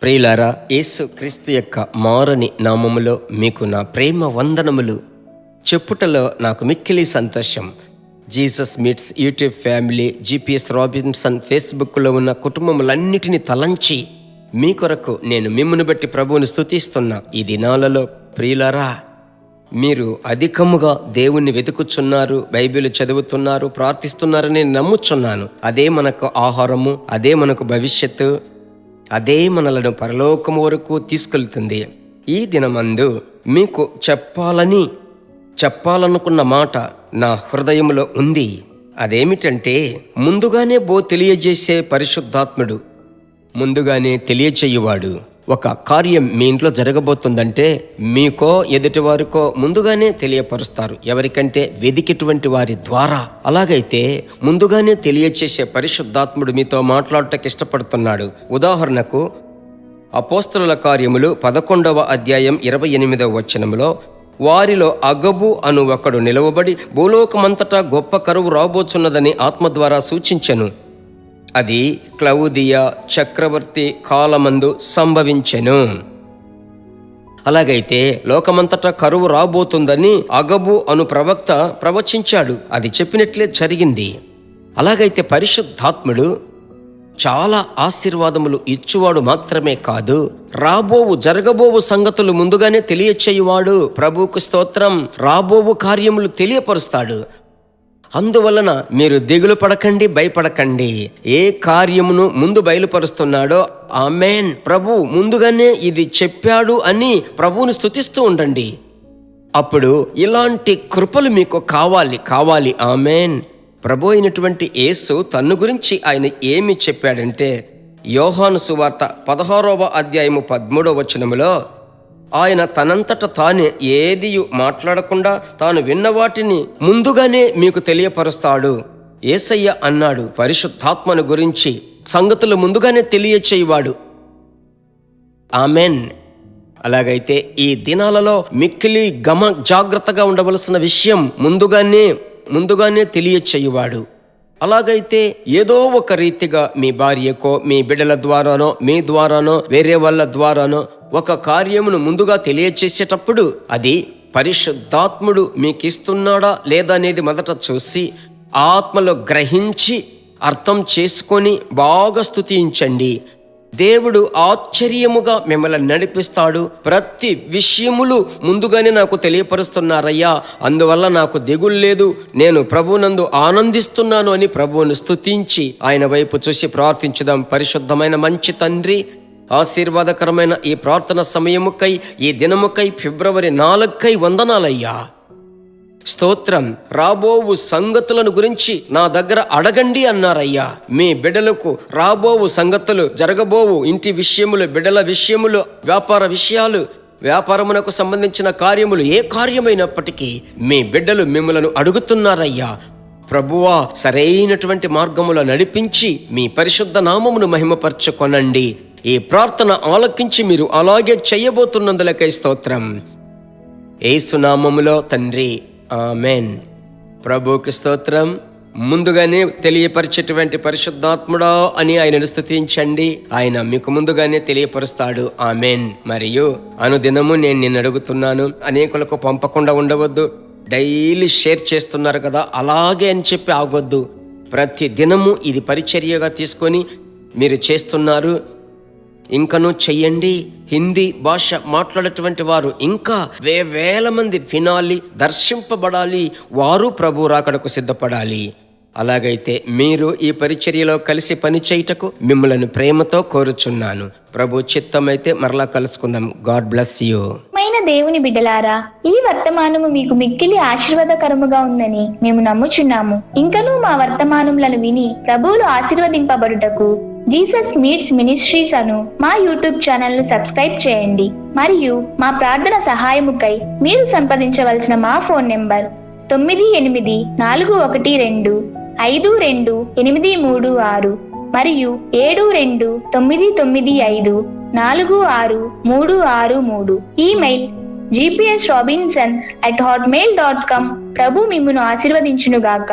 ప్రియులారా, యేసు క్రీస్తు యొక్క మారని నామములో మీకు నా ప్రేమ వందనములు చెప్పుటలో నాకు మిక్కిలి సంతోషం. Jesus meets YouTube family, GPS Robinson ఫేస్బుక్లో ఉన్న కుటుంబములన్నిటినీ తలంచి మీ కొరకు నేను మిమ్మును బట్టి ప్రభువుని స్తుతిస్తున్నా. ఈ దినాలలో ప్రియులారా, మీరు అధికముగా దేవుణ్ణి వెతుకుచున్నారు, బైబిల్ చదువుతున్నారు, ప్రార్థిస్తున్నారని నమ్ముచున్నాను. అదే మనకు ఆహారము, అదే మనకు భవిష్యత్తు, అదే మనలను పరలోకము వరకు తీసుకెళ్తుంది. ఈ దినమందు మీకు చెప్పాలనుకున్న మాట నా హృదయంలో ఉంది. అదేమిటంటే, ముందుగానే తెలియజేసే పరిశుద్ధాత్ముడు, ముందుగానే తెలియచేయువాడు. ఒక కార్యం మీ ఇంట్లో జరగబోతుందంటే మీకో ఎదుటి వారికో ముందుగానే తెలియపరుస్తారు, ఎవరికంటే వెదికిటువంటి వారి ద్వారా. అలాగైతే ముందుగానే తెలియచేసే పరిశుద్ధాత్ముడు మీతో మాట్లాడటకు ఇష్టపడుతున్నాడు. ఉదాహరణకు అపోస్తలుల కార్యములు 11వ అధ్యాయం 28వ వచనంలో, వారిలో అగబు అను ఒకడు నిలవబడి భూలోకమంతటా గొప్ప కరువు రాబోచున్నదని ఆత్మ ద్వారా సూచించెను. అది క్లౌదియా చక్రవర్తి కాలమందు సంభవించెను. అలాగైతే లోకమంతటా కరువు రాబోతుందని అగబు అను ప్రవక్త ప్రవచించాడు. అది చెప్పినట్లే జరిగింది. అలాగైతే పరిశుద్ధాత్ముడు చాలా ఆశీర్వాదములు ఇచ్చువాడు మాత్రమే కాదు, జరగబోవు సంగతులు ముందుగానే తెలియచేయువాడు. ప్రభువుకు స్తోత్రం. రాబోవు కార్యములు తెలియపరుస్తాడు. అందువలన మీరు దిగులు పడకండి, భయపడకండి. ఏ కార్యమును ముందు బయలుపరుస్తున్నాడో ఆమేన్, ప్రభు ముందుగానే ఇది చెప్పాడు అని ప్రభువుని స్తుతిస్తూ ఉండండి. అప్పుడు ఇలాంటి కృపలు మీకు కావాలి. ఆమేన్. ప్రభు అయినటువంటి యేసు తన్ను గురించి ఆయన ఏమి చెప్పాడంటే, యోహాను సువార్త 16వ అధ్యాయము 13వ వచనములో, ఆయన తనంతట తానే ఏదియు మాట్లాడకుండా తాను విన్న వాటిని ముందుగానే మీకు తెలియపరుస్తాడు. యేసయ్య అన్నాడు పరిశుద్ధాత్మను గురించి, సంగతులు ముందుగానే తెలియచేయువాడు. ఆమెన్. అలాగైతే ఈ దినాలలో మిక్కిలి జాగ్రత్తగా ఉండవలసిన విషయం, ముందుగానే తెలియచేయువాడు. అలాగైతే ఏదో ఒక రీతిగా మీ భార్యకో, మీ బిడ్డల ద్వారానో, మీ ద్వారానో, వేరే వాళ్ళ ద్వారానో ఒక కార్యమును ముందుగా తెలియచేసేటప్పుడు అది పరిశుద్ధాత్ముడు మీకు ఇస్తున్నాడా లేదా అనేది మొదట చూసి ఆత్మలో గ్రహించి అర్థం చేసుకొని బాగా స్తుతించండి. దేవుడు ఆశ్చర్యముగా మిమ్మల్ని నడిపిస్తాడు. ప్రతి విషయములు ముందుగానే నాకు తెలియపరుస్తున్నారయ్యా, అందువల్ల నాకు దిగులు లేదు, నేను ప్రభువునందు ఆనందిస్తున్నాను అని ప్రభువును స్తుతించి ఆయన వైపు చూసి ప్రార్థించుదాం. పరిశుద్ధమైన మంచి తండ్రి, ఆశీర్వాదకరమైన ఈ ప్రార్థన సమయముకై, ఈ దినముకై, ఫిబ్రవరి 4 వందనాలయ్యా. స్తోత్రం. రాబోవు సంగతులను గురించి నా దగ్గర అడగండి అన్నారయ్యా. మీ బిడ్డలకు రాబోవు సంగతులు, జరగబోవు ఇంటి విషయములు, బిడ్డల విషయములు, వ్యాపార విషయాలు, వ్యాపారమునకు సంబంధించిన కార్యములు, ఏ కార్యమైనప్పటికీ మీ బిడ్డలు మిమ్మలను అడుగుతున్నారయ్యా. ప్రభువా, సరైనటువంటి మార్గములో నడిపించి మీ పరిశుద్ధ నామమును మహిమపరచుకొనండి. ఈ ప్రార్థన ఆలకించి మీరు అలాగే చేయబోతున్నందులకై స్తోత్రం. యేసు నామములో తండ్రి, ఆమెన్. ప్రభువుకి స్తోత్రం. ముందుగానే తెలియపరిచేటువంటి పరిశుద్ధాత్ముడా అని ఆయనను స్తుతించండి. ఆయన మీకు ముందుగానే తెలియపరుస్తాడు. ఆమెన్. మరియు అనుదినము నేను నిన్ను అడుగుతున్నాను, అనేకులకు పంపకుండా ఉండవద్దు. డైలీ షేర్ చేస్తున్నారు కదా, అలాగే అని చెప్పి ఆగొద్దు. ప్రతి దినము ఇది పరిచర్యగా తీసుకొని మీరు చేస్తున్నారు, ఇంకనూ చెయ్యండి. హిందీ భాష మాట్లాడేటువంటి వారు ఇంకా వేల మంది వినాలి, దర్శింపబడాలి, వారు ప్రభు రాకడకు సిద్ధపడాలి. అలాగైతే మీరు ఈ పరిచర్యలో కలిసి పని చేయుటకు మిమ్మల్ని ప్రేమతో కోరుచున్నాను. ప్రభు చిత్తమైతే మరలా కలుసుకుందాం. God bless you. దేవుని బిడ్డలారా, ఈ వర్తమానము మీకు మిక్కిలి ఆశీర్వాదకరముగా ఉందని మేము నమ్ముచున్నాము. ఇంకనూ మా వర్తమానములను విని ప్రభువులు ఆశీర్వదింపబడుటకు జీసస్ మీట్స్ మినిస్ట్రీస్ అను మా యూట్యూబ్ ఛానల్ ను సబ్స్క్రైబ్ చేయండి. మరియు మా ప్రార్థన సహాయముకై మీరు సంప్రదించవలసిన మా ఫోన్ నెంబర్ 9841425236 మరియు 7295463633. Email gpsrobinson@hotmail.com. ప్రభు మిమ్మును ఆశీర్వదించునుగాక.